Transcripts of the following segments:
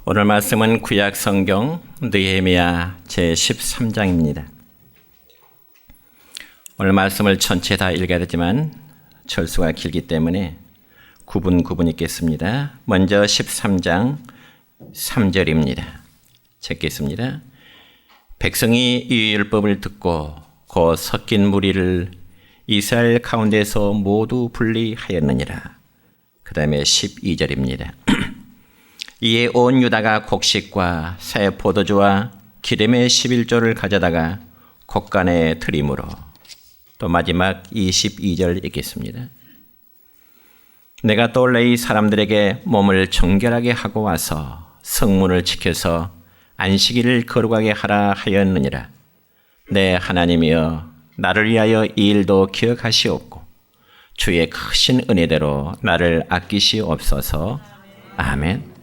오늘 말씀은 구약 성경 느헤미야 제13장입니다. 오늘 말씀을 전체 다 읽어야 되지만 절수가 길기 때문에 구분 읽겠습니다. 먼저 13장 3절입니다. 읽겠습니다. 백성이 이 율법을 듣고 곧 섞인 무리를 이스라엘 가운데서 모두 분리하였느니라. 그 다음에 12절입니다. 이에 온 유다가 곡식과 새 포도주와 기름의 11조를 가져다가 곡간에 들이므로. 또 마지막 22절 읽겠습니다. 내가 또 레위 사람들에게 몸을 정결하게 하고 와서 성문을 지켜서 안식일을 거룩하게 하라 하였느니라. 내 하나님이여 나를 위하여 이 일도 기억하시옵고 주의 크신 은혜대로 나를 아끼시옵소서. 아멘.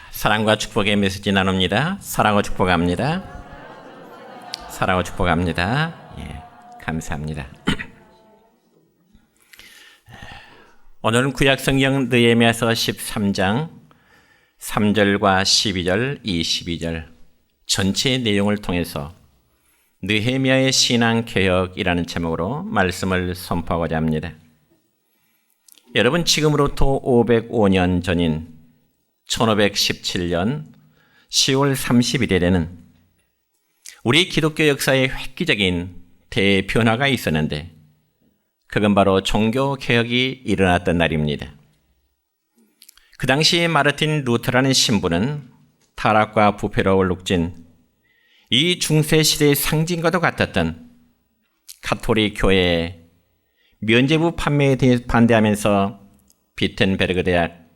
사랑과 축복의 메시지 나눕니다. 사랑과 축복합니다. 사랑과 축복합니다. 예, 감사합니다. 오늘은 구약성경 느헤미야서 13장 3절과 12절, 22절 전체 내용을 통해서 느헤미야의 신앙개혁이라는 제목으로 말씀을 선포하고자 합니다. 여러분, 지금으로부터 505년 전인 1517년 10월 30일에는 우리 기독교 역사에 획기적인 대변화가 있었는데 그건 바로 종교개혁이 일어났던 날입니다. 그 당시 마르틴 루터라는 신부는 타락과 부패로 얼룩진 이 중세시대의 상징과도 같았던 가톨릭 교회의 면죄부 판매에 대해 반대하면서 비텐베르그 대학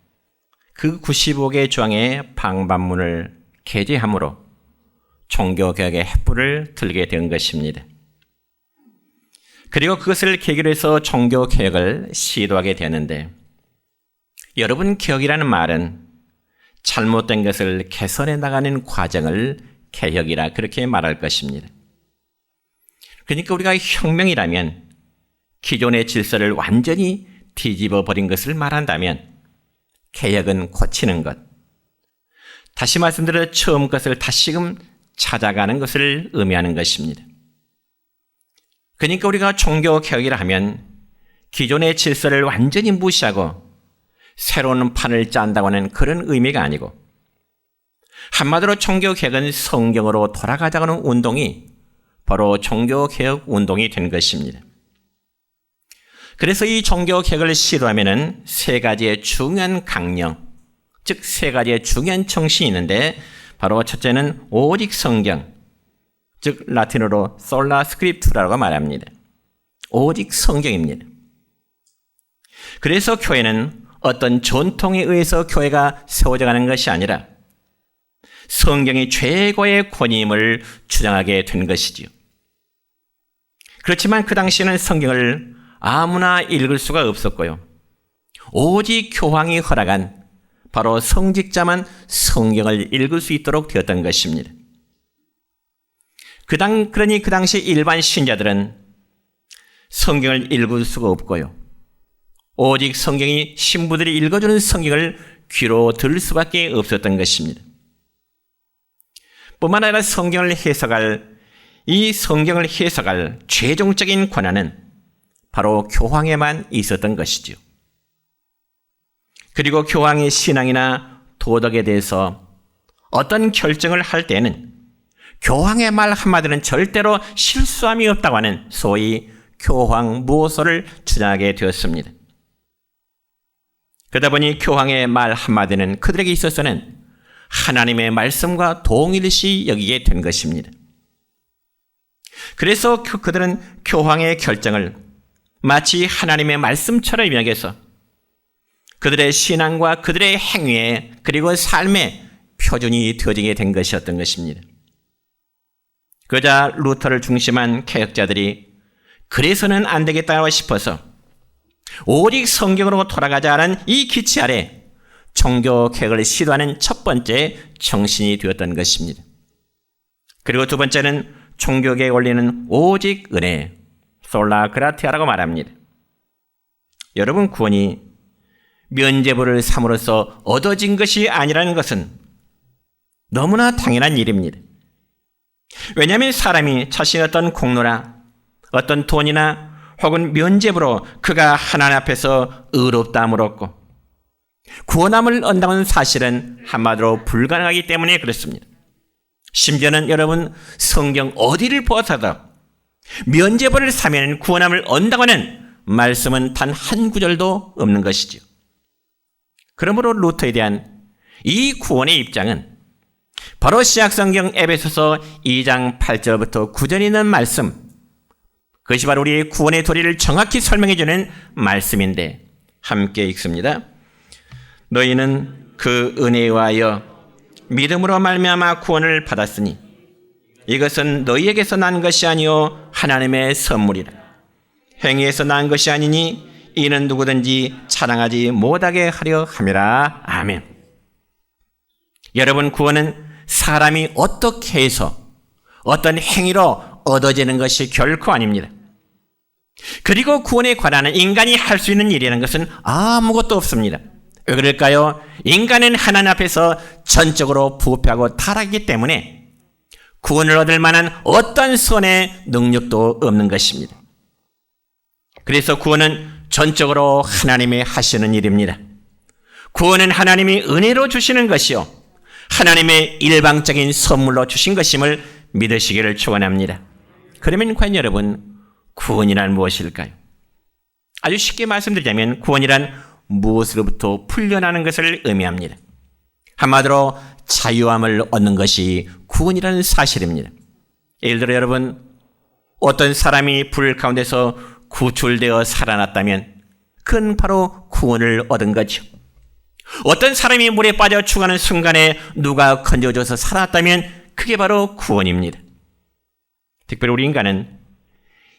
그 95개 조항의 방반문을 게재함으로 종교개혁의 횃불을 들게 된 것입니다. 그리고 그것을 계기로 해서 종교개혁을 시도하게 되었는데, 여러분, 개혁이라는 말은 잘못된 것을 개선해 나가는 과정을 개혁이라 그렇게 말할 것입니다. 그러니까 우리가 혁명이라면 기존의 질서를 완전히 뒤집어 버린 것을 말한다면 개혁은 고치는 것, 다시 말씀드려 처음 것을 다시금 찾아가는 것을 의미하는 것입니다. 그러니까 우리가 종교개혁이라 하면 기존의 질서를 완전히 무시하고 새로운 판을 짠다고 하는 그런 의미가 아니고, 한마디로 종교개혁은 성경으로 돌아가자고 하는 운동이 바로 종교개혁 운동이 된 것입니다. 그래서 이 종교개혁을 시도하면은 세 가지의 중요한 강령, 즉 세 가지의 중요한 정신이 있는데, 바로 첫째는 오직 성경, 즉 라틴어로 솔라 스크립투라고 말합니다. 오직 성경입니다. 그래서 교회는 어떤 전통에 의해서 교회가 세워져 가는 것이 아니라 성경이 최고의 권위임을 주장하게 된 것이지요. 그렇지만 그 당시에는 성경을 아무나 읽을 수가 없었고요. 오직 교황이 허락한 바로 성직자만 성경을 읽을 수 있도록 되었던 것입니다. 그러니 그 당시 일반 신자들은 성경을 읽을 수가 없고요. 오직 성경이 신부들이 읽어주는 성경을 귀로 들을 수밖에 없었던 것입니다. 뿐만 아니라 이 성경을 해석할 최종적인 권한은 바로 교황에만 있었던 것이죠. 그리고 교황의 신앙이나 도덕에 대해서 어떤 결정을 할 때는 교황의 말 한마디는 절대로 실수함이 없다고 하는 소위 교황 무호소를 주장하게 되었습니다. 그러다 보니 교황의 말 한마디는 그들에게 있어서는 하나님의 말씀과 동일시 여기게 된 것입니다. 그래서 그들은 교황의 결정을 마치 하나님의 말씀처럼 여겨서 그들의 신앙과 그들의 행위에 그리고 삶의 표준이 되어지게 된 것이었던 것입니다. 그러자 루터를 중심한 개혁자들이 그래서는 안 되겠다고 싶어서 오직 성경으로 돌아가자는 이 기치 아래 종교개혁을 시도하는 첫 번째 정신이 되었던 것입니다. 그리고 두 번째는 종교개혁의 원리는 오직 은혜, 솔라 그라티아라고 말합니다. 여러분, 구원이 면죄부를 삼으로써 얻어진 것이 아니라는 것은 너무나 당연한 일입니다. 왜냐하면 사람이 자신의 어떤 공로나 어떤 돈이나 혹은 면죄부로 그가 하나님 앞에서 의롭다함을 얻고 구원함을 얻는다는 사실은 한마디로 불가능하기 때문에 그렇습니다. 심지어는 여러분 성경 어디를 보아서도 면죄부를 사면 구원함을 얻는다고는 말씀은 단 한 구절도 없는 것이죠. 그러므로 루터에 대한 이 구원의 입장은 바로 신약성경 에베소서 2장 8절부터 9절에 있는 말씀, 그것이 바로 우리의 구원의 도리를 정확히 설명해 주는 말씀인데 함께 읽습니다. 너희는 그 은혜에 의하여 믿음으로 말미암아 구원을 받았으니 이것은 너희에게서 난 것이 아니요 하나님의 선물이라. 행위에서 난 것이 아니니 이는 누구든지 자랑하지 못하게 하려 함이라. 아멘. 여러분, 구원은 사람이 어떻게 해서 어떤 행위로 얻어지는 것이 결코 아닙니다. 그리고 구원에 관한 인간이 할 수 있는 일이라는 것은 아무것도 없습니다. 왜 그럴까요? 인간은 하나님 앞에서 전적으로 부패하고 타락하기 때문에 구원을 얻을 만한 어떤 선의 능력도 없는 것입니다. 그래서 구원은 전적으로 하나님이 하시는 일입니다. 구원은 하나님이 은혜로 주시는 것이요 하나님의 일방적인 선물로 주신 것임을 믿으시기를 축원합니다. 그러면 과연 여러분, 구원이란 무엇일까요? 아주 쉽게 말씀드리자면 구원이란 무엇으로부터 풀려나는 것을 의미합니다. 한마디로 자유함을 얻는 것이 구원이라는 사실입니다. 예를 들어 여러분, 어떤 사람이 불 가운데서 구출되어 살아났다면 그건 바로 구원을 얻은 거죠. 어떤 사람이 물에 빠져 죽어가는 순간에 누가 건져줘서 살아났다면 그게 바로 구원입니다. 특별히 우리 인간은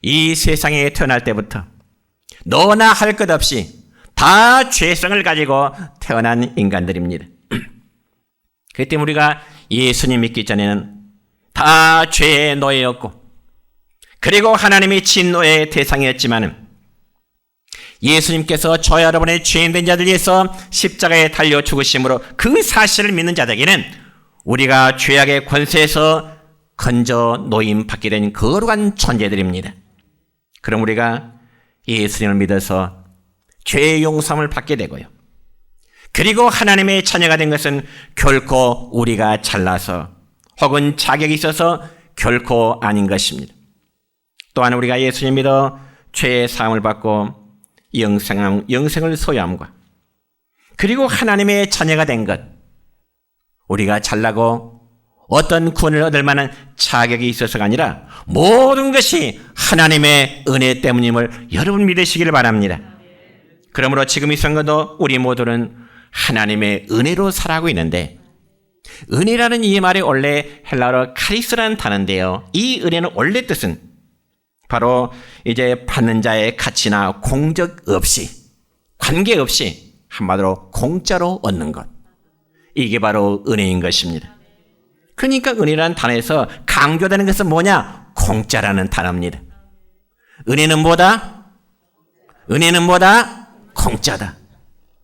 이 세상에 태어날 때부터 너나 할 것 없이 다 죄성을 가지고 태어난 인간들입니다. 그렇기 때문에 우리가 예수님 믿기 전에는 다 죄의 노예였고 그리고 하나님의 진노의 대상이었지만 예수님께서 저와 여러분의 죄인된 자들 위해서 십자가에 달려 죽으심으로 그 사실을 믿는 자들에게는 우리가 죄악의 권세에서 건져 노임 받게 된 거룩한 존재들입니다. 그럼 우리가 예수님을 믿어서 죄의 용서함을 받게 되고요. 그리고 하나님의 자녀가 된 것은 결코 우리가 잘나서 혹은 자격이 있어서 결코 아닌 것입니다. 또한 우리가 예수님 믿어 죄의 사함을 받고 영생을 소유함과 그리고 하나님의 자녀가 된 것, 우리가 잘나고 어떤 구원을 얻을 만한 자격이 있어서가 아니라 모든 것이 하나님의 은혜 때문임을 여러분 믿으시기를 바랍니다. 그러므로 지금 이 순간도 우리 모두는 하나님의 은혜로 살아가고 있는데, 은혜라는 이 말이 원래 헬라어로 카리스라는 단어인데요, 이 은혜는 원래 뜻은 바로 이제 받는 자의 가치나 공적 없이, 관계없이 한마디로 공짜로 얻는 것, 이게 바로 은혜인 것입니다. 그러니까 은혜라는 단어에서 강조되는 것은 뭐냐? 공짜라는 단어입니다. 은혜는 뭐다? 은혜는 뭐다? 공짜다.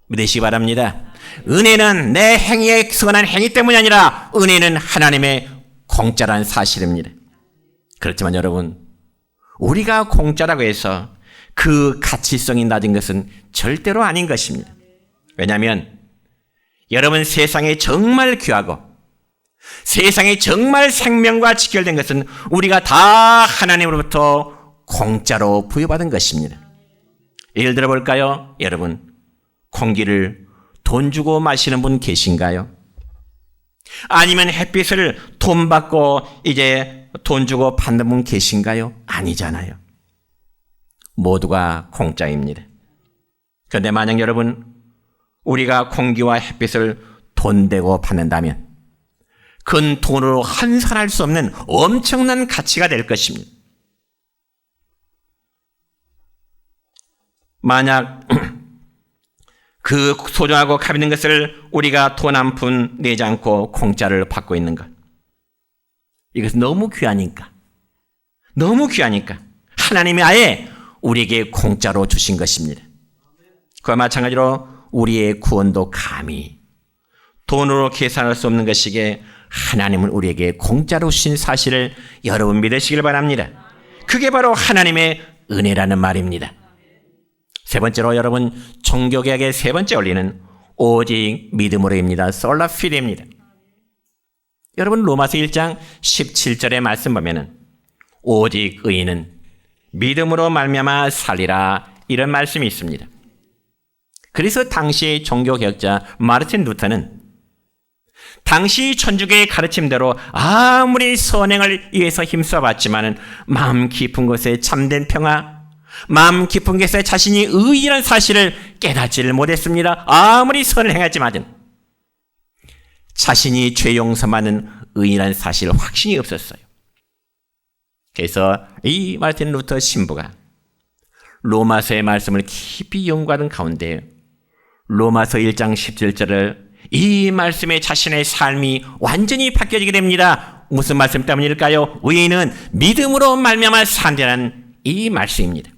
믿으시기 바랍니다. 은혜는 내 행위에 성한 행위 때문이 아니라 은혜는 하나님의 공짜라는 사실입니다. 그렇지만 여러분, 우리가 공짜라고 해서 그 가치성이 낮은 것은 절대로 아닌 것입니다. 왜냐하면 여러분, 세상에 정말 귀하고 세상에 정말 생명과 직결된 것은 우리가 다 하나님으로부터 공짜로 부여받은 것입니다. 예를 들어 볼까요? 여러분, 공기를 돈 주고 마시는 분 계신가요? 아니면 햇빛을 돈 받고 이제 돈 주고 받는 분 계신가요? 아니잖아요. 모두가 공짜입니다. 그런데 만약 여러분, 우리가 공기와 햇빛을 돈 대고 받는다면 그건 돈으로 환산할 수 없는 엄청난 가치가 될 것입니다. 만약 그 소중하고 값 있는 것을 우리가 돈 한 푼 내지 않고 공짜를 받고 있는 것, 이것은 너무 귀하니까 하나님이 아예 우리에게 공짜로 주신 것입니다. 그와 마찬가지로 우리의 구원도 감히 돈으로 계산할 수 없는 것이기에 하나님은 우리에게 공짜로 주신 사실을 여러분 믿으시길 바랍니다. 그게 바로 하나님의 은혜라는 말입니다. 세 번째로 여러분, 종교개혁의 세 번째 원리는 오직 믿음으로입니다. 솔라 피데입니다. 여러분, 로마서 1장 17절의 말씀 보면은 오직 의인은 믿음으로 말미암아 살리라, 이런 말씀이 있습니다. 그래서 당시의 종교개혁자 마르틴 루터는 당시 천주교의 가르침대로 아무리 선행을 위해서 힘써봤지만은 마음 깊은 곳에 참된 평화, 마음 깊은 곳에 자신이 의인이라는 사실을 깨닫지를 못했습니다. 아무리 선을 행하지만은 자신이 죄 용서받는 의인이라는 사실 확신이 없었어요. 그래서 이 마르틴 루터 신부가 로마서의 말씀을 깊이 연구하는 가운데 로마서 1장 17절을 이 말씀에 자신의 삶이 완전히 바뀌어지게 됩니다. 무슨 말씀 때문일까요? 의인은 믿음으로 말미암아 산다는 이 말씀입니다.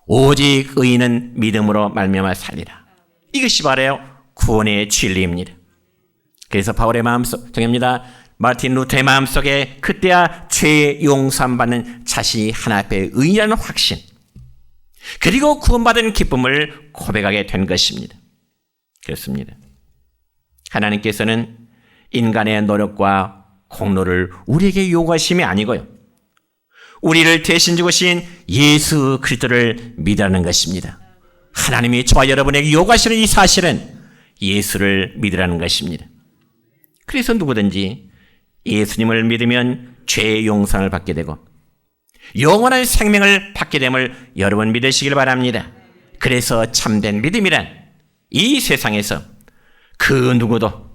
오직 의인은 믿음으로 말미암아 살리라. 이것이 바로 구원의 진리입니다. 그래서 바울의 마음속입니다. 마르틴 루터의 마음속에 그때야 죄 용서받는 자신이 하나 앞에 의인이라는 확신, 그리고 구원받은 기쁨을 고백하게 된 것입니다. 그렇습니다. 하나님께서는 인간의 노력과 공로를 우리에게 요구하심이 아니고요, 우리를 대신 죽으신 예수 그리스도를 믿으라는 것입니다. 하나님이 저와 여러분에게 요구하시는 이 사실은 예수를 믿으라는 것입니다. 그래서 누구든지 예수님을 믿으면 죄의 용서를 받게 되고 영원한 생명을 받게 됨을 여러분 믿으시길 바랍니다. 그래서 참된 믿음이란 이 세상에서 그 누구도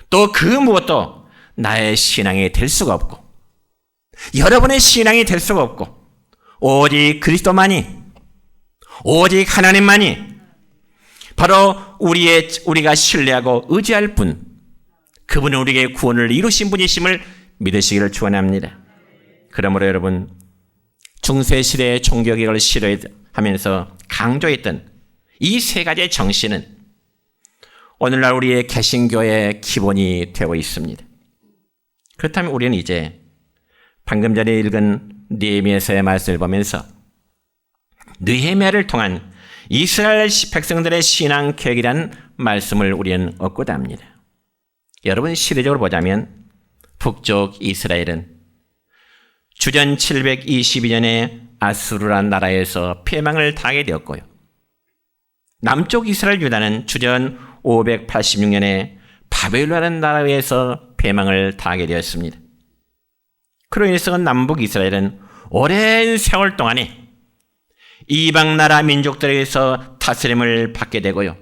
또 그 무엇도 나의 신앙이 될 수가 없고 여러분의 신앙이 될 수가 없고 오직 그리스도만이, 오직 하나님만이 바로 우리가 신뢰하고 의지할 분, 그분은 우리에게 구원을 이루신 분이심을 믿으시기를 축원합니다. 그러므로 여러분, 중세시대의 종교개혁을 싫어하면서 강조했던 이 세 가지의 정신은 오늘날 우리의 개신교의 기본이 되고 있습니다. 그렇다면 우리는 이제 방금 전에 읽은 느헤미야서의 말씀을 보면서 느헤미야를 통한 이스라엘 백성들의 신앙 계획이라는 말씀을 우리는 얻고자 합니다. 여러분, 시대적으로 보자면 북쪽 이스라엘은 주전 722년에 아수르란 나라에서 패망을 당하게 되었고요, 남쪽 이스라엘 유다는 주전 586년에 바벨론이라는 나라에서 패망을 당하게 되었습니다. 그로 인해서 남북 이스라엘은 오랜 세월 동안에 이방 나라 민족들에게서 다스림을 받게 되고요,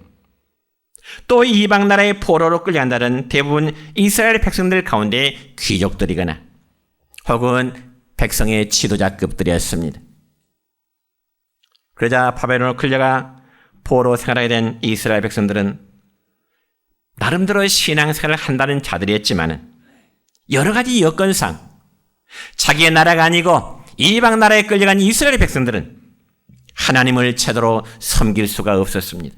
또 이방 나라의 포로로 끌려간다는 대부분 이스라엘 백성들 가운데 귀족들이거나 혹은 백성의 지도자급들이었습니다. 그러자 바벨론으로 끌려가 포로 생활하게 된 이스라엘 백성들은 나름대로 신앙생활을 한다는 자들이었지만 여러 가지 여건상 자기의 나라가 아니고 이방 나라에 끌려간 이스라엘 백성들은 하나님을 제대로 섬길 수가 없었습니다.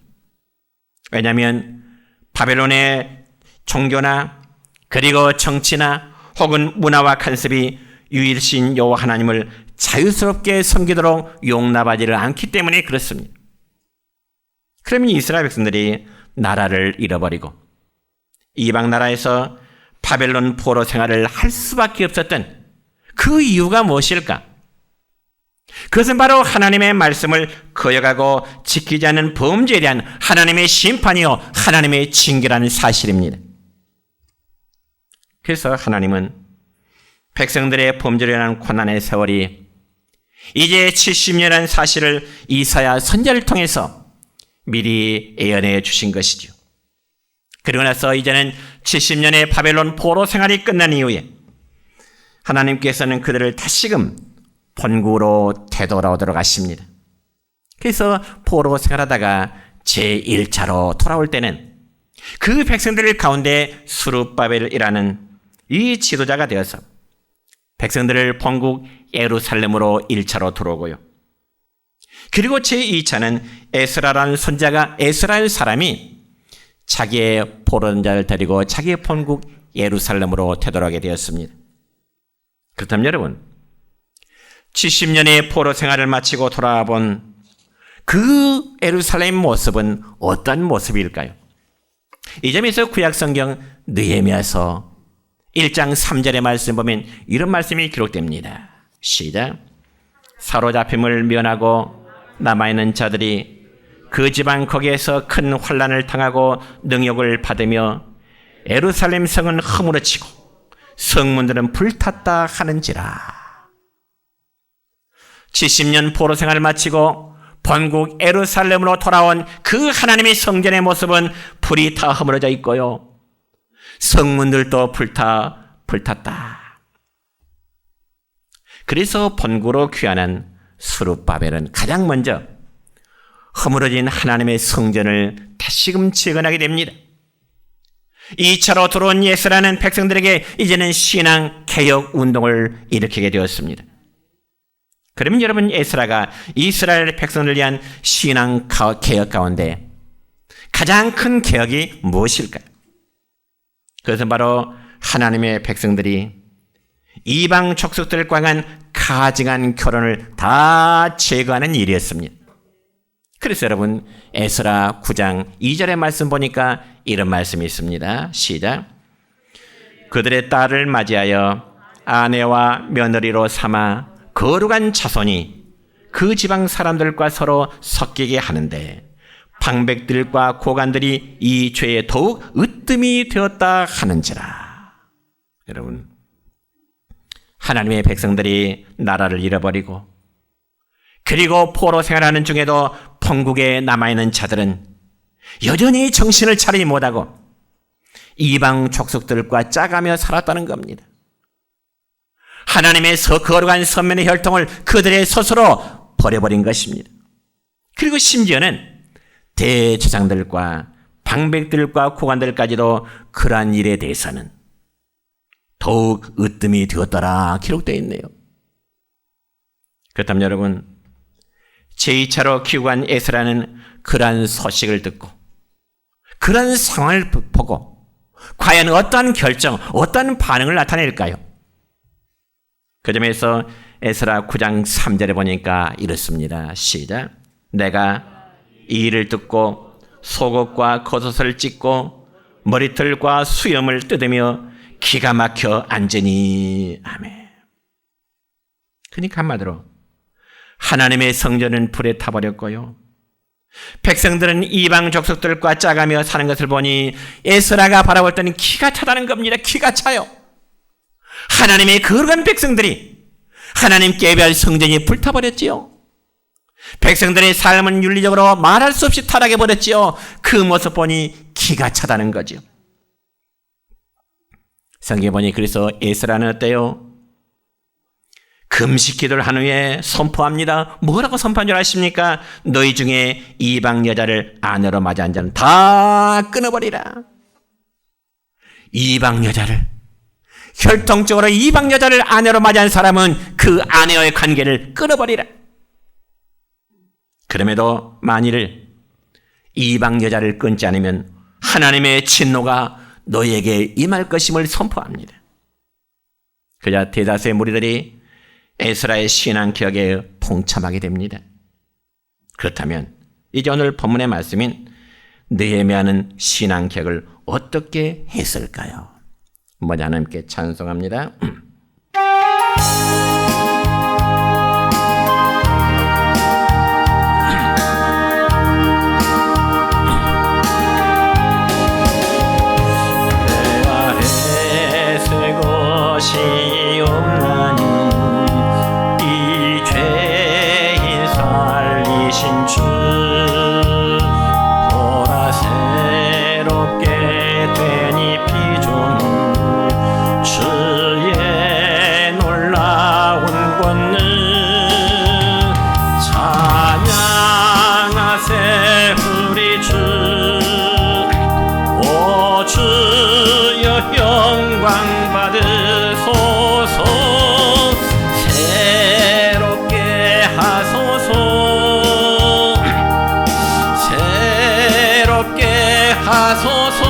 왜냐하면 바벨론의 종교나 그리고 정치나 혹은 문화와 간섭이 유일신 여호와 하나님을 자유스럽게 섬기도록 용납하지를 않기 때문에 그렇습니다. 그러면 이스라엘 백성들이 나라를 잃어버리고 이방 나라에서 바벨론 포로 생활을 할 수밖에 없었던 그 이유가 무엇일까? 그것은 바로 하나님의 말씀을 거역하고 지키지 않는 범죄에 대한 하나님의 심판이요 하나님의 징계라는 사실입니다. 그래서 하나님은 백성들의 범죄로 인한 고난의 세월이 이제 70년이라는 사실을 이사야 선지자를 통해서 미리 예언해 주신 것이죠. 그리고 나서 이제는 70년의 바벨론 포로 생활이 끝난 이후에 하나님께서는 그들을 다시금 본국으로 되돌아오도록 하십니다. 그래서 포로 생활하다가 제1차로 돌아올 때는 그 백성들 가운데 수룹바벨이라는 이 지도자가 되어서 백성들을 본국 예루살렘으로 1차로 들어오고요. 그리고 제2차는 에스라라는 선지자가, 에스라엘 사람이 자기의 포로자를 데리고 자기의 본국 예루살렘으로 되돌아가게 되었습니다. 그렇다면 여러분, 70년의 포로 생활을 마치고 돌아와 본 그 예루살렘 모습은 어떤 모습일까요? 이 점에서 구약성경 느헤미야서 1장 3절의 말씀 보면 이런 말씀이 기록됩니다. 시작. 사로잡힘을 면하고 남아있는 자들이 그 지방 거기에서 큰 환난을 당하고 능욕을 받으며 예루살렘 성은 허물어지고 성문들은 불탔다 하는지라. 70년 포로 생활을 마치고 본국 예루살렘으로 돌아온 그 하나님의 성전의 모습은 불이 다 허물어져 있고요, 성문들도 불탔다. 그래서 본국으로 귀환한 스룹바벨은 가장 먼저 허물어진 하나님의 성전을 다시금 재건하게 됩니다. 2차로 들어온 예스라는 백성들에게 이제는 신앙 개혁 운동을 일으키게 되었습니다. 그러면 여러분, 에스라가 이스라엘 백성을 위한 신앙 개혁 가운데 가장 큰 개혁이 무엇일까요? 그것은 바로 하나님의 백성들이 이방 족속들과 한 가증한 결혼을 다 제거하는 일이었습니다. 그래서 여러분, 에스라 9장 2절의 말씀 보니까 이런 말씀이 있습니다. 시작. 그들의 딸을 맞이하여 아내와 며느리로 삼아 거룩한 자손이 그 지방 사람들과 서로 섞이게 하는데 방백들과 고관들이 이 죄에 더욱 으뜸이 되었다 하는지라. 여러분, 하나님의 백성들이 나라를 잃어버리고 그리고 포로 생활하는 중에도 본국에 남아있는 자들은 여전히 정신을 차리지 못하고 이방 족속들과 짜가며 살았다는 겁니다. 하나님의 거룩한 선면의 혈통을 그들의 스스로 버려버린 것입니다. 그리고 심지어는 대제사장들과 방백들과 고관들까지도 그러한 일에 대해서는 더욱 으뜸이 되었더라 기록되어 있네요. 그렇다면 여러분, 제2차로 귀국한 에스라는 그러한 소식을 듣고 그러한 상황을 보고 과연 어떠한 결정, 어떠한 반응을 나타낼까요? 그 점에서 에스라 9장 3절에 보니까 이렇습니다. 시작. 내가 이 일을 듣고 속옷과 겉옷을 찢고 머리털과 수염을 뜯으며 기가 막혀 앉으니. 아멘. 그러니까 한마디로 하나님의 성전은 불에 타버렸고요, 백성들은 이방 족속들과 짜가며 사는 것을 보니 에스라가 바라볼 때는 기가 차다는 겁니다. 기가 차요. 하나님의 거룩한 백성들이 하나님께 예배할 성전이 불타버렸지요. 백성들의 삶은 윤리적으로 말할 수 없이 타락해버렸지요. 그 모습 보니 기가 차다는 거죠. 성경에 보니 그래서 에스라는 어때요? 금식 기도를 한 후에 선포합니다. 뭐라고 선포한 줄 아십니까? 너희 중에 이방 여자를 아내로 맞이한 자는 다 끊어버리라. 이방 여자를, 혈통적으로 이방 여자를 아내로 맞이한 사람은 그 아내와의 관계를 끊어버리라. 그럼에도 만일 이방 여자를 끊지 않으면 하나님의 진노가 너희에게 임할 것임을 선포합니다. 그자 대다수의 무리들이 에스라의 신앙개혁에 동참하게 됩니다. 그렇다면 이제 오늘 본문의 말씀인 느헤미야는 신앙개혁을 어떻게 했을까요? 먼저 하나님께 찬송합니다. 것이 없나니 이 죄인 살리신 주 보라 새롭게 되니 비조물 주의 놀라운 권능 찬양하세 우리 주 오 주여 영광 받으소서 새롭게 하소서 새롭게 하소서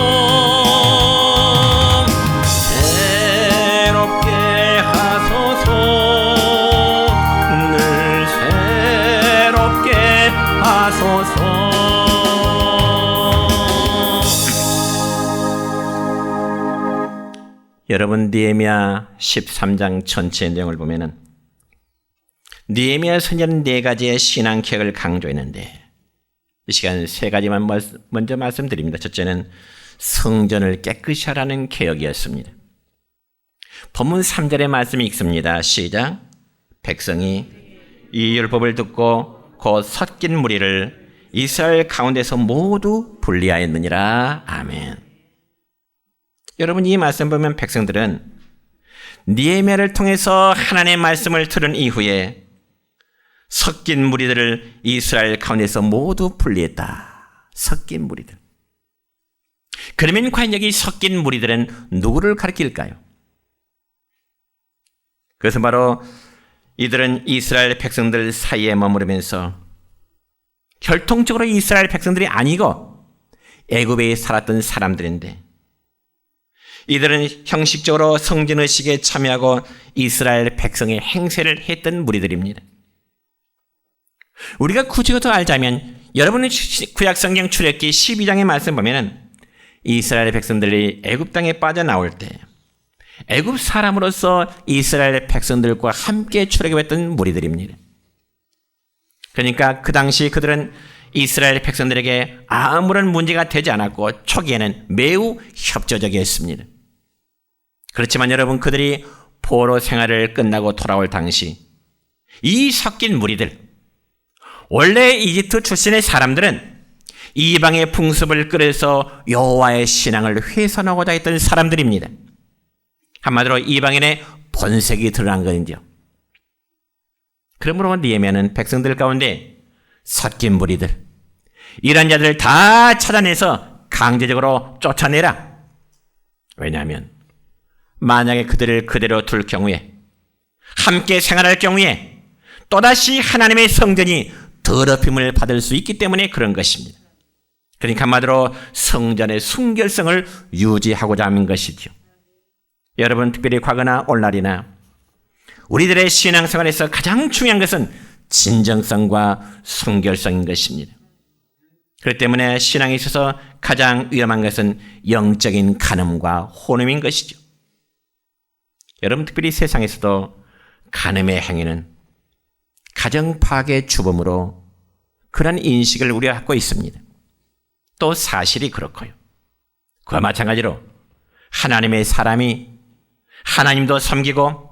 하소서. 여러분, 느헤미야 13장 전체 내용을 보면은 느헤미야 선지자는 4가지의 신앙 계획을 강조했는데 이 시간 3가지만 먼저 말씀드립니다. 첫째는 성전을 깨끗이 하라는 계획이었습니다. 본문 3절의 말씀이 읽습니다. 시작. 백성이 이 율법을 듣고 곧 섞인 무리를 이스라엘 가운데서 모두 분리하였느니라. 아멘. 여러분, 이 말씀 보면 백성들은 느헤미야를 통해서 하나님의 말씀을 들은 이후에 섞인 무리들을 이스라엘 가운데서 모두 분리했다. 섞인 무리들. 그러면 과연 여기 섞인 무리들은 누구를 가리킬까요? 그것은 바로 이들은 이스라엘 백성들 사이에 머무르면서 결통적으로 이스라엘 백성들이 아니고 애굽에 살았던 사람들인데 이들은 형식적으로 성전의식에 참여하고 이스라엘 백성의 행세를 했던 무리들입니다. 우리가 구체적으로 더 알자면 여러분의 구약성경 출애굽기 12장의 말씀 보면 이스라엘 백성들이 애굽 땅에 빠져나올 때 애굽 사람으로서 이스라엘 백성들과 함께 출애굽했던 무리들입니다. 그러니까 그 당시 그들은 이스라엘 백성들에게 아무런 문제가 되지 않았고 초기에는 매우 협조적이었습니다. 그렇지만 여러분, 그들이 포로 생활을 끝나고 돌아올 당시 이 섞인 무리들, 원래 이집트 출신의 사람들은 이방의 풍습을 끌어서 여호와의 신앙을 훼손하고자 했던 사람들입니다. 한마디로 이방인의 본색이 드러난 거죠. 그러므로 느헤미야는 백성들 가운데 섞인 무리들, 이런 자들을 다 찾아내서 강제적으로 쫓아내라. 왜냐하면 만약에 그들을 그대로 둘 경우에, 함께 생활할 경우에 또다시 하나님의 성전이 더럽힘을 받을 수 있기 때문에 그런 것입니다. 그러니까 한마디로 성전의 순결성을 유지하고자 하는 것이죠. 여러분, 특별히 과거나 오늘날이나 우리들의 신앙생활에서 가장 중요한 것은 진정성과 순결성인 것입니다. 그렇기 때문에 신앙에 있어서 가장 위험한 것은 영적인 간음과 혼음인 것이죠. 여러분, 특별히 세상에서도 간음의 행위는 가정 파괴의 주범으로 그런 인식을 우리가 갖고 있습니다. 또 사실이 그렇고요. 그와 마찬가지로 하나님의 사람이 하나님도 섬기고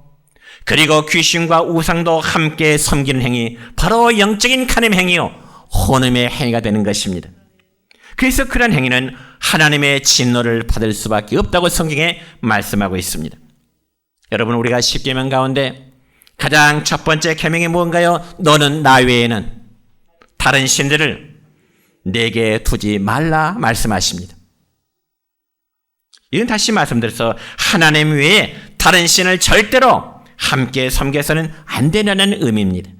그리고 귀신과 우상도 함께 섬기는 행위, 바로 영적인 간음 행위요, 혼음의 행위가 되는 것입니다. 그래서 그런 행위는 하나님의 진노를 받을 수밖에 없다고 성경에 말씀하고 있습니다. 여러분, 우리가 10계명 가운데 가장 첫 번째 계명이 뭔가요? 너는 나 외에는 다른 신들을 내게 두지 말라 말씀하십니다. 이건 다시 말씀드려서 하나님 외에 다른 신을 절대로 함께 섬겨서는 안 되는 의미입니다.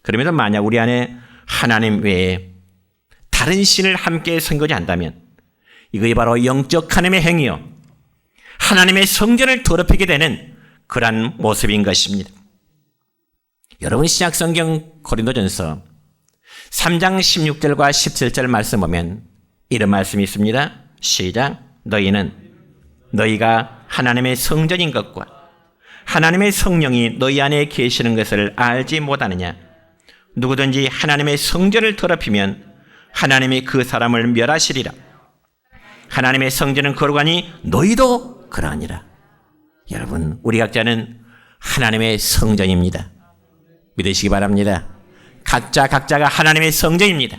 그러면서 만약 우리 안에 하나님 외에 다른 신을 함께 섬기지 않다면 이것이 바로 영적 간음의 행위요, 하나님의 성전을 더럽히게 되는 그러한 모습인 것입니다. 여러분, 신약성경 고린도전서 3장 16절과 17절 말씀 보면 이런 말씀이 있습니다. 시작. 너희가 하나님의 성전인 것과 하나님의 성령이 너희 안에 계시는 것을 알지 못하느냐? 누구든지 하나님의 성전을 더럽히면 하나님이 그 사람을 멸하시리라. 하나님의 성전은 거룩하니 너희도 그러하니라. 여러분, 우리 각자는 하나님의 성전입니다. 믿으시기 바랍니다. 각자가 하나님의 성전입니다.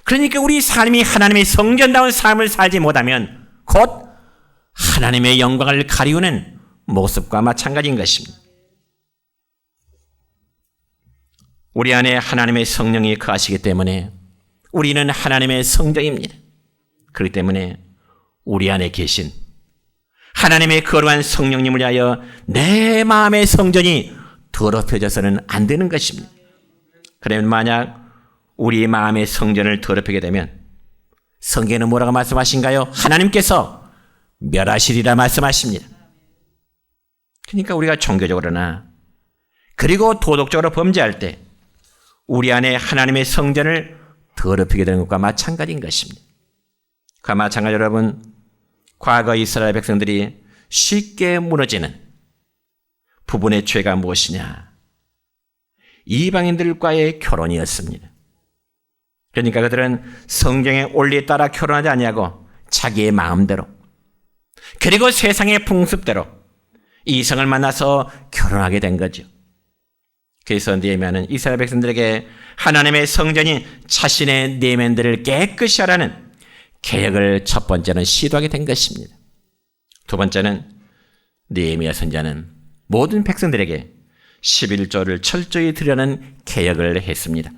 그러니까 우리 삶이 하나님의 성전다운 삶을 살지 못하면 곧 하나님의 영광을 가리우는 모습과 마찬가지인 것입니다. 우리 안에 하나님의 성령이 거하시기 때문에 우리는 하나님의 성전입니다. 그렇기 때문에 우리 안에 계신 하나님의 거룩한 성령님을 위하여 내 마음의 성전이 더럽혀져서는 안 되는 것입니다. 그러면 만약 우리 마음의 성전을 더럽히게 되면 성경에는 뭐라고 말씀하신가요? 하나님께서 멸하시리라 말씀하십니다. 그러니까 우리가 종교적으로나 그리고 도덕적으로 범죄할 때 우리 안에 하나님의 성전을 더럽히게 되는 것과 마찬가지인 것입니다. 그와 마찬가지로 여러분, 과거 이스라엘 백성들이 쉽게 무너지는 부분의 죄가 무엇이냐? 이방인들과의 결혼이었습니다. 그러니까 그들은 성경의 원리에 따라 결혼하지 아니하고 자기의 마음대로, 그리고 세상의 풍습대로 이성을 만나서 결혼하게 된 거죠. 그래서 느헤미야는 이스라엘 백성들에게 하나님의 성전인 자신의 내면들을 깨끗이 하라는 개혁을 첫 번째는 시도하게 된 것입니다. 두 번째는 느헤미야 선지자는 모든 백성들에게 11조를 철저히 드리라는 개혁을 했습니다.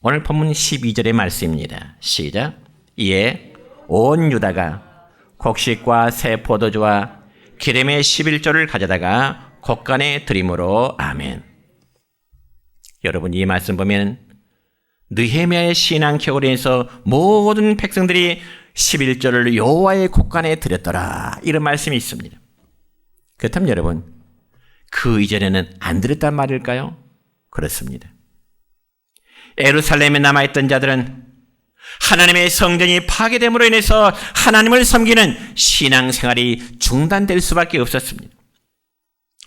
오늘 본문 12절의 말씀입니다. 시작. 이에 온 유다가 곡식과 새 포도주와 기름의 11조를 가져다가 곡간에 드림으로 아멘. 여러분, 이 말씀 보면 느헤미야의 신앙 개혁으로 인해서 모든 백성들이 11조를 여호와의 곡간에 드렸더라, 이런 말씀이 있습니다. 그렇다면 여러분, 그 이전에는 안 드렸단 말일까요? 그렇습니다. 예루살렘에 남아있던 자들은 하나님의 성전이 파괴됨으로 인해서 하나님을 섬기는 신앙생활이 중단될 수밖에 없었습니다.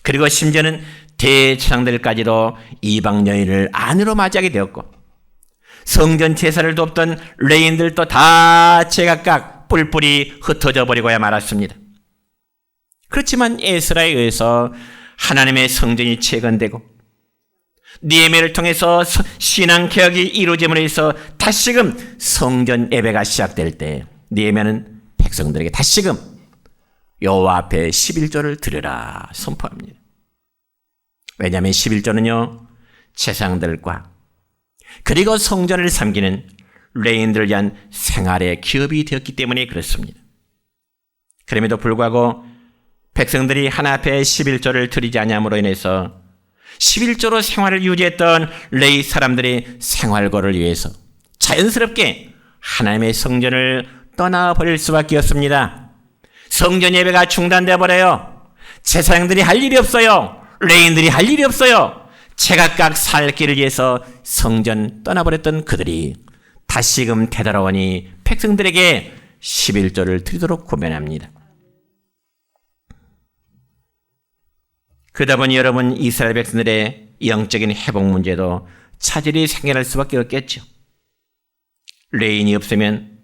그리고 심지어는 대제사장들까지도 이방 여인을 아내로 맞이하게 되었고, 성전 제사를 돕던 레인들도 다 제각각 뿔뿔이 흩어져 버리고야 말았습니다. 그렇지만 에스라에 의해서 하나님의 성전이 재건되고 느헤미야를 통해서 신앙개혁이 이루어짐으로 해서 다시금 성전 예배가 시작될 때 느헤미야는 백성들에게 다시금 여호와 앞에 11조를 드려라 선포합니다. 왜냐하면 11조는요, 제사장들과 그리고 성전을 섬기는 레인들을 위한 생활의 기업이 되었기 때문에 그렇습니다. 그럼에도 불구하고 백성들이 하나 앞에 11조를 드리지 아니함으로 인해서 11조로 생활을 유지했던 레위 사람들의 생활고를 위해서 자연스럽게 하나님의 성전을 떠나버릴 수밖에 없습니다. 성전 예배가 중단되어 버려요. 제사장들이 할 일이 없어요. 레위인들이 할 일이 없어요. 제각각 살 길을 위해서 성전 떠나버렸던 그들이 다시금 되돌아오니 백성들에게 11조를 드리도록 고면합니다. 그러다 보니 여러분, 이스라엘 백성들의 영적인 회복 문제도 차질이 생겨날 수밖에 없겠죠. 레인이 없으면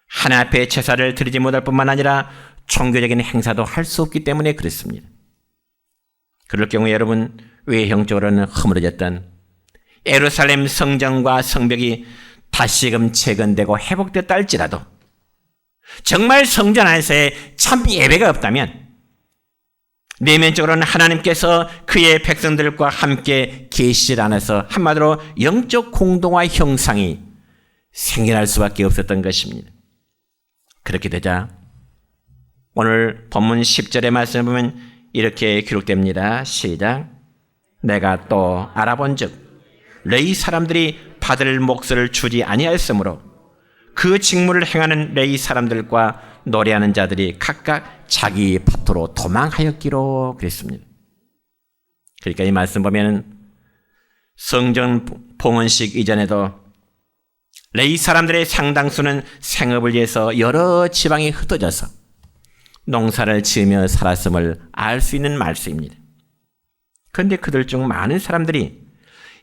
하나 앞에 제사를 드리지 못할 뿐만 아니라 종교적인 행사도 할 수 없기 때문에 그렇습니다. 그럴 경우에 여러분, 외형적으로는 허물어졌던 예루살렘 성전과 성벽이 다시금 재건되고 회복됐다 할지라도 정말 성전 안에서의 참 예배가 없다면 내면적으로는 하나님께서 그의 백성들과 함께 계시질 않아서 한마디로 영적 공동화 형상이 생겨날 수밖에 없었던 것입니다. 그렇게 되자 오늘 본문 10절의 말씀을 보면 이렇게 기록됩니다. 시작. 내가 또 알아본즉 레위 사람들이 받을 몫을 주지 아니하였으므로 그 직무를 행하는 레위 사람들과 노래하는 자들이 각각 자기 밭으로 도망하였기로 그랬습니다. 그러니까 이 말씀 보면 성전 봉헌식 이전에도 레위 사람들의 상당수는 생업을 위해서 여러 지방에 흩어져서 농사를 지으며 살았음을 알 수 있는 말씀입니다. 그런데 그들 중 많은 사람들이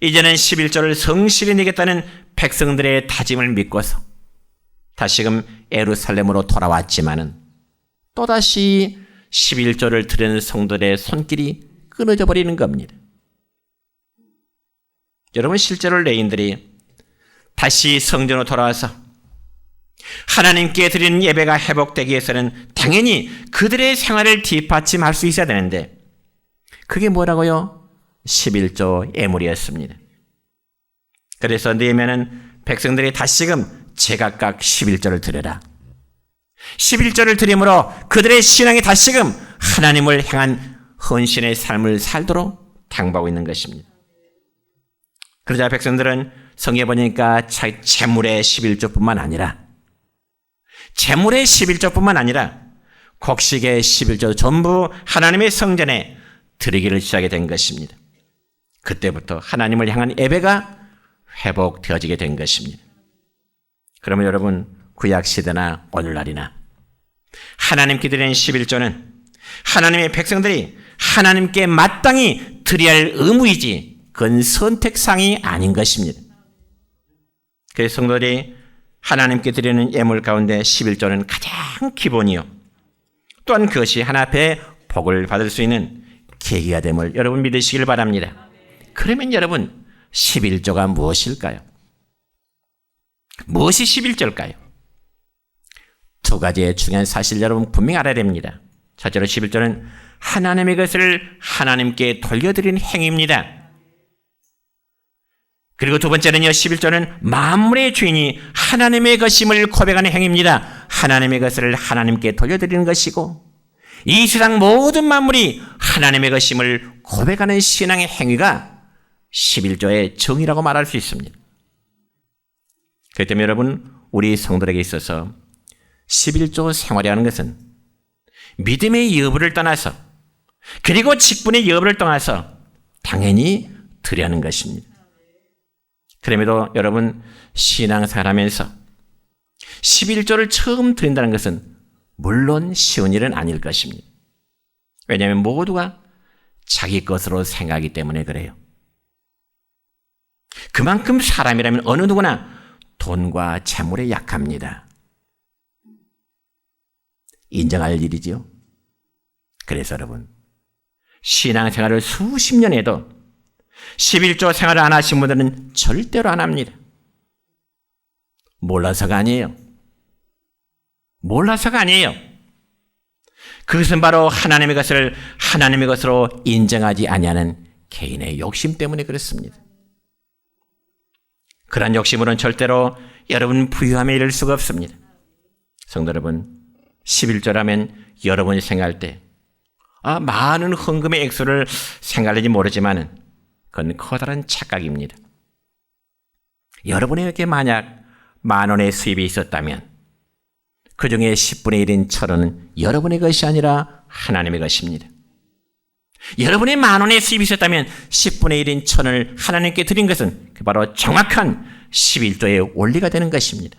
이제는 11조를 성실히 내겠다는 백성들의 다짐을 믿고서 다시금 예루살렘으로 돌아왔지만은 또다시 11조를 드리는 성도들의 손길이 끊어져 버리는 겁니다. 여러분, 실제로 레인들이 다시 성전으로 돌아와서 하나님께 드리는 예배가 회복되기 위해서는 당연히 그들의 생활을 뒷받침할 수 있어야 되는데 그게 뭐라고요? 11조 예물이었습니다. 그래서 느헤미야는 백성들이 다시금 제각각 11조를 드려라. 11조를 드림으로 그들의 신앙이 다시금 하나님을 향한 헌신의 삶을 살도록 당부하고 있는 것입니다. 그러자 백성들은 성경에 보니까 재물의 11조뿐만 아니라 재물의 11조뿐만 아니라 곡식의 11조 전부 하나님의 성전에 드리기를 시작하게 된 것입니다. 그때부터 하나님을 향한 예배가 회복되어지게 된 것입니다. 그러면 여러분, 구약시대나 오늘날이나 하나님께 드리는 11조는 하나님의 백성들이 하나님께 마땅히 드려야 할 의무이지 그건 선택상이 아닌 것입니다. 그래서 성도들이 하나님께 드리는 예물 가운데 11조는 가장 기본이요, 또한 그것이 하나님 앞에 복을 받을 수 있는 계기가 됨을 여러분 믿으시길 바랍니다. 그러면 여러분, 11조가 무엇일까요? 무엇이 11조일까요? 두 가지의 중요한 사실 여러분 분명히 알아야 됩니다. 첫째로 11조는 하나님의 것을 하나님께 돌려드리는 행위입니다. 그리고 두 번째는요, 11조는 만물의 주인이 하나님의 것임을 고백하는 행위입니다. 하나님의 것을 하나님께 돌려드리는 것이고, 이 세상 모든 만물이 하나님의 것임을 고백하는 신앙의 행위가 11조의 정의라고 말할 수 있습니다. 그렇기 때문에 여러분, 우리 성도들에게 있어서 11조 생활이라는 것은 믿음의 여부를 떠나서, 그리고 직분의 여부를 떠나서 당연히 드려야 하는 것입니다. 그럼에도 여러분, 신앙생활하면서 11조를 처음 드린다는 것은 물론 쉬운 일은 아닐 것입니다. 왜냐하면 모두가 자기 것으로 생각하기 때문에 그래요. 그만큼 사람이라면 어느 누구나 돈과 재물에 약합니다. 인정할 일이지요. 그래서 여러분, 신앙생활을 수십 년 해도 11조 생활을 안 하신 분들은 절대로 안 합니다. 몰라서가 아니에요. 몰라서가 아니에요. 그것은 바로 하나님의 것을 하나님의 것으로 인정하지 아니하는 개인의 욕심 때문에 그렇습니다. 그러한 욕심으로는 절대로 여러분 부유함에 이를 수가 없습니다. 성도 여러분, 11조라면 여러분이 생각할 때 많은 헌금의 액수를 생각할지 모르지만 그건 커다란 착각입니다. 여러분에게 만약 10,000원의 수입이 있었다면 그 중에 10분의 1인 1,000원은 여러분의 것이 아니라 하나님의 것입니다. 여러분의 10,000원의 수입이 있었다면 10분의 1인 1,000원을 하나님께 드린 것은 바로 정확한 11조의 원리가 되는 것입니다.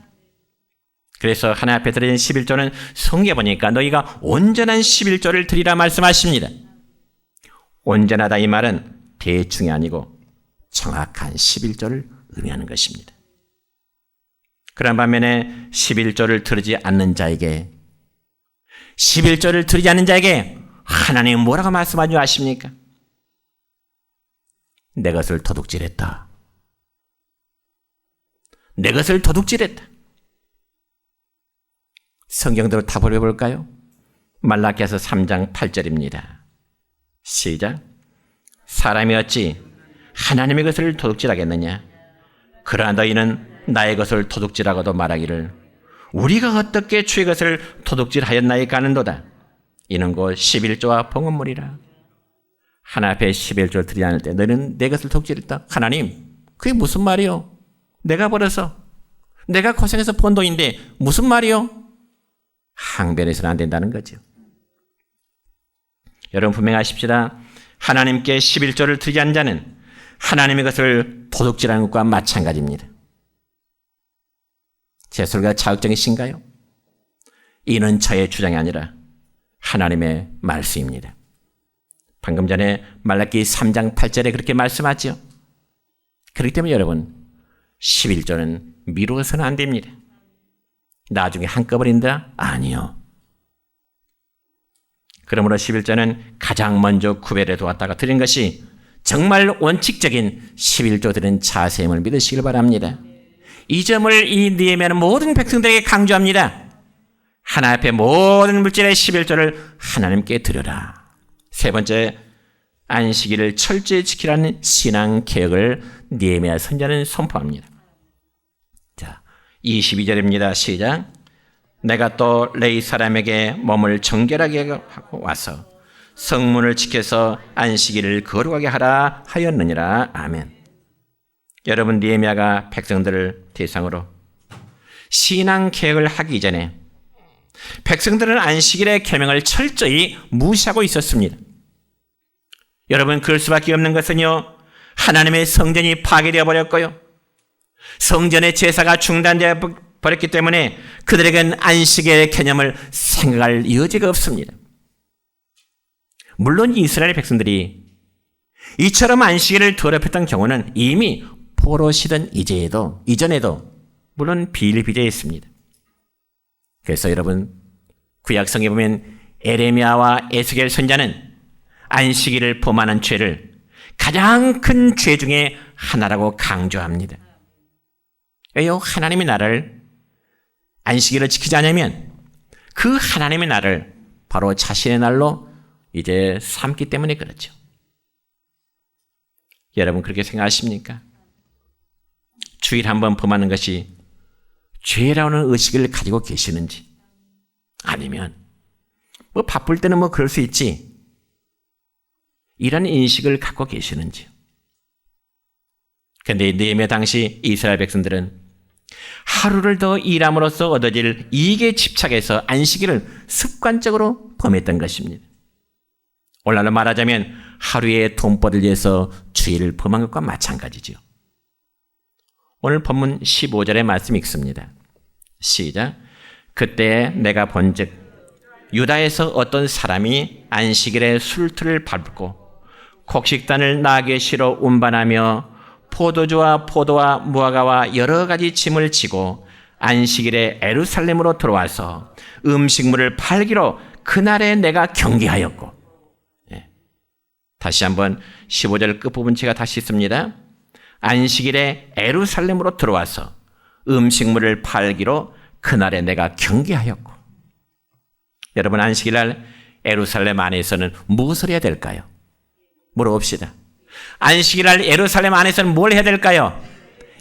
그래서 하나님 앞에 드리는 11조는 성경에 보니까 너희가 온전한 11조를 드리라 말씀하십니다. 온전하다 이 말은 대충이 아니고 정확한 11조를 의미하는 것입니다. 그런 반면에 11조를 드리지 않는 자에게, 11조를 드리지 않는 자에게 하나님은 뭐라고 말씀하지 아십니까? 내 것을 도둑질했다. 내 것을 도둑질했다. 성경대로 답을 해볼까요? 말라기서 3장 8절입니다. 시작. 사람이 어찌 하나님의 것을 도둑질하겠느냐? 그러나 너희는 나의 것을 도둑질하고도 말하기를 우리가 어떻게 주의 것을 도둑질하였나이까 하는도다. 이는 곧 11조와 봉헌물이라. 하나님 앞에 11조를 드리지 않을 때 너희는 내 것을 도둑질했다. 하나님, 그게 무슨 말이요? 내가 벌어서 내가 고생해서 번 돈인데 무슨 말이요? 항변해서는 안 된다는 거죠. 여러분 분명히 아십시다. 하나님께 11조를 드리지 않는 자는 하나님의 것을 도둑질하는 것과 마찬가지입니다. 제 소리가 자극적이신가요? 이는 저의 주장이 아니라 하나님의 말씀입니다. 방금 전에 말라기 3장 8절에 그렇게 말씀하죠. 그렇기 때문에 여러분, 11조는 미루어서는 안 됩니다. 나중에 한꺼번에 인다? 아니요. 그러므로 11조는 가장 먼저 구별해 두었다가 드린 것이 정말 원칙적인 11조 드린 자세임을 믿으시길 바랍니다. 이 점을 이 느헤미야는 모든 백성들에게 강조합니다. 하나님 앞에 모든 물질의 11조를 하나님께 드려라. 세 번째, 안식일을 철저히 지키라는 신앙 개혁을 느헤미야 선지자는 선포합니다. 자, 22절입니다. 시작. 내가 또 레위 사람에게 몸을 정결하게 하고 와서 성문을 지켜서 안식일을 거룩하게 하라 하였느니라. 아멘. 여러분, 느헤미야가 백성들을 대상으로 신앙 개혁을 하기 이전에 백성들은 안식일의 계명을 철저히 무시하고 있었습니다. 여러분, 그럴 수밖에 없는 것은요, 하나님의 성전이 파괴되어 버렸고요. 성전의 제사가 중단되어 버렸기 때문에 그들에게는 안식의 개념을 생각할 여지가 없습니다. 물론 이스라엘 백성들이 이처럼 안식일을 더럽혔던 경우는 이미 포로시던 이전에도 물론 비일비재했습니다. 그래서 여러분, 구약성에 보면 에레미야와 에스겔 선지자는 안식일을 범하는 죄를 가장 큰 죄 중에 하나라고 강조합니다. 왜요? 하나님의 나라를 안식일을 지키지 않으면 그 하나님의 날을 바로 자신의 날로 이제 삼기 때문에 그렇죠. 여러분 그렇게 생각하십니까? 주일 한번 범하는 것이 죄라는 의식을 가지고 계시는지, 아니면 뭐 바쁠 때는 뭐 그럴 수 있지, 이런 인식을 갖고 계시는지요. 그런데 느헤미야 당시 이스라엘 백성들은 하루를 더 일함으로써 얻어질 이익에 집착해서 안식일을 습관적으로 범했던 것입니다. 오늘날로 말하자면 하루의 돈벌이를 위해서 주일을 범한 것과 마찬가지죠. 오늘 본문 15절의 말씀 읽습니다. 시작. 그때 내가 본즉 유다에서 어떤 사람이 안식일에 술틀을 밟고 곡식단을 나귀에 실어 운반하며 포도주와 포도와 무화과와 여러 가지 짐을 지고 안식일에 예루살렘으로 들어와서 음식물을 팔기로 그날에 내가 경계하였고. 다시 한번 15절 끝부분 제가 다시 읽습니다. 안식일에 예루살렘으로 들어와서 음식물을 팔기로 그날에 내가 경계하였고. 여러분, 안식일날 예루살렘 안에서는 무엇을 해야 될까요? 물어봅시다. 안식일날 예루살렘 안에서는 뭘 해야 될까요?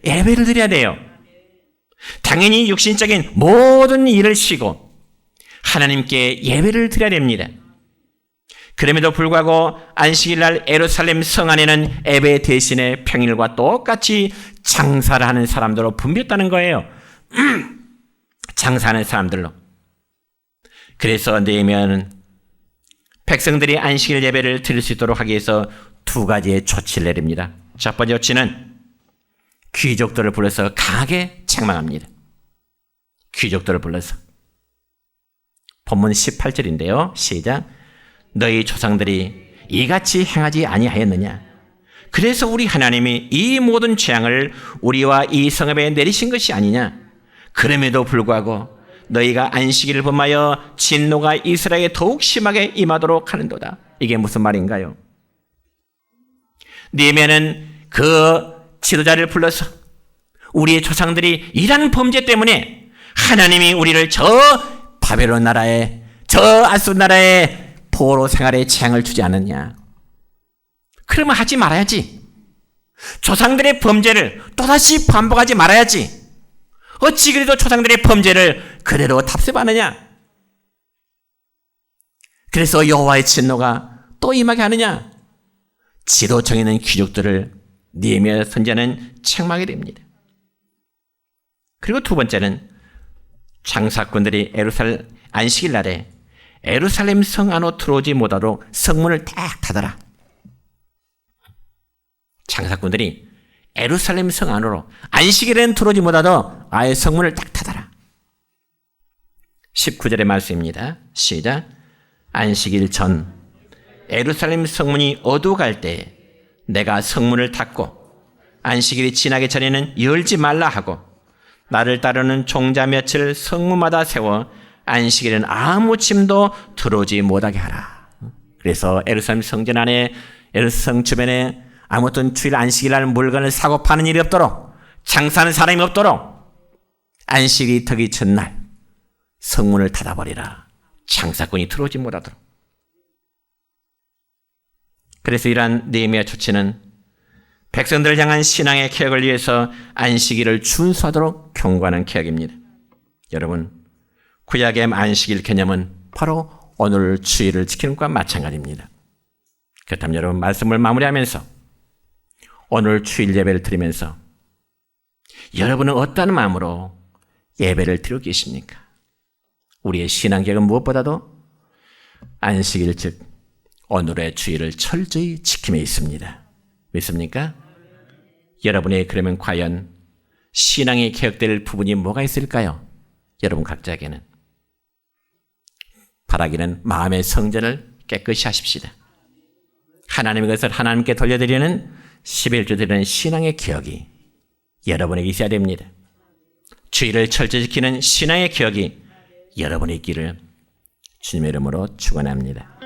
예배를 드려야 돼요. 당연히 육신적인 모든 일을 쉬고 하나님께 예배를 드려야 됩니다. 그럼에도 불구하고 안식일날 예루살렘 성 안에는 예배 대신에 평일과 똑같이 장사를 하는 사람들로 붐볐다는 거예요. 장사하는 사람들로. 그래서 느헤미야는 백성들이 안식일 예배를 드릴 수 있도록 하기 위해서 두 가지의 조치를 내립니다. 첫 번째 조치는 귀족들을 불러서 강하게 책망합니다. 귀족들을 불러서. 본문 18절인데요. 시작. 너희 조상들이 이같이 행하지 아니하였느냐? 그래서 우리 하나님이 이 모든 재앙을 우리와 이 성읍에 내리신 것이 아니냐? 그럼에도 불구하고 너희가 안식일을 범하여 진노가 이스라엘에 더욱 심하게 임하도록 하는도다. 이게 무슨 말인가요? 느헤미야는 그 지도자를 불러서 우리의 조상들이 이런 범죄 때문에 하나님이 우리를 저 바벨론 나라에, 저 아수르 나라에 포로 생활에 재앙을 주지 않았냐? 그러면 하지 말아야지. 조상들의 범죄를 또다시 반복하지 말아야지. 어찌 그래도 조상들의 범죄를 그대로 답습하느냐? 그래서 여호와의 진노가 또 임하게 하느냐? 지도청에 있는 귀족들을 느헤미야 선지자는 책망하게 됩니다. 그리고 두 번째는 장사꾼들이 안식일 날에 예루살렘 성 안으로 들어오지 못하도록 성문을 딱 닫아라. 장사꾼들이 예루살렘 성 안으로 안식일에는 들어오지 못하도록 아예 성문을 딱 닫아라. 19절의 말씀입니다. 시작. 안식일 전 예루살렘 성문이 어두워갈 때 내가 성문을 닫고 안식일이 지나기 전에는 열지 말라 하고 나를 따르는 종자 며칠 성문마다 세워 안식일은 아무 짐도 들어오지 못하게 하라. 그래서 예루살렘 성전 안에, 예루살렘 주변에 아무튼 주일 안식일날 물건을 사고 파는 일이 없도록, 장사하는 사람이 없도록 안식일이 되기 전날 성문을 닫아버리라. 장사꾼이 들어오지 못하도록. 그래서 이러한 느헤미야 조치는 백성들을 향한 신앙의 개혁을 위해서 안식일을 준수하도록 경고하는 개혁입니다. 여러분, 구약의 안식일 개념은 바로 오늘 주일을 지키는 것과 마찬가지입니다. 그렇다면 여러분, 말씀을 마무리하면서 오늘 주일 예배를 드리면서 여러분은 어떤 마음으로 예배를 드리고 계십니까? 우리의 신앙계획은 무엇보다도 안식일 즉 오늘의 주일을 철저히 지킴에 있습니다. 믿습니까? 여러분의 그러면 과연 신앙이 개혁될 부분이 뭐가 있을까요? 여러분 각자에게는. 바라기는 마음의 성전을 깨끗이 하십시다. 하나님의 것을 하나님께 돌려드리는 11조 드리는 신앙의 개혁이 여러분에게 있어야 됩니다. 주의를 철저히 지키는 신앙의 개혁이 여러분의 있기를 주님의 이름으로 축원합니다.